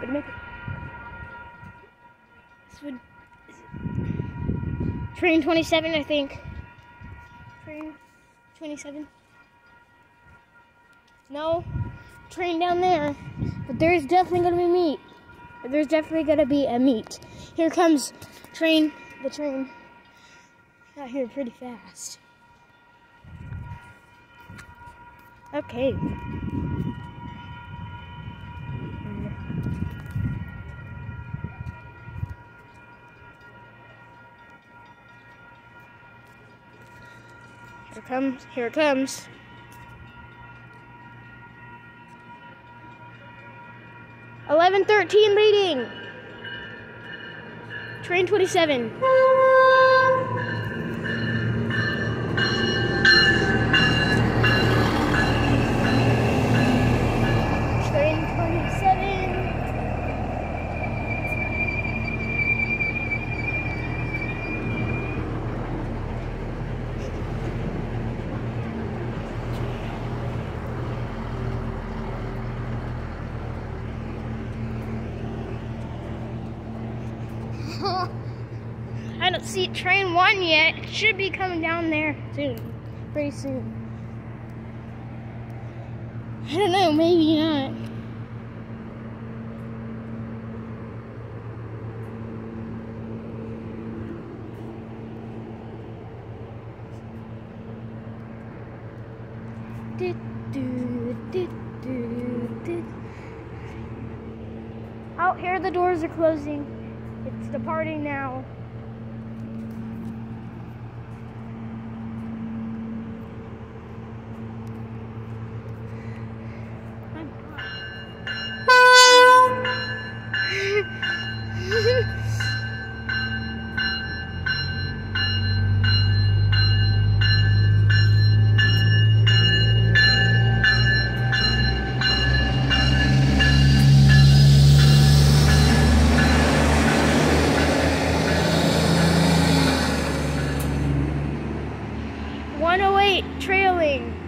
Way to make it. This would... Train 27, I think. Train 27. No, train down there. But there's definitely gonna be meat. There's definitely gonna be a meet. Here comes train. The train got here pretty fast. Okay. Here it comes. $11:13 leading. Train 27. Train 27. I don't see train 1 yet. It should be coming down there soon. Pretty soon. I don't know, maybe not. Oh, here the doors are closing. It's departing now. Trailing.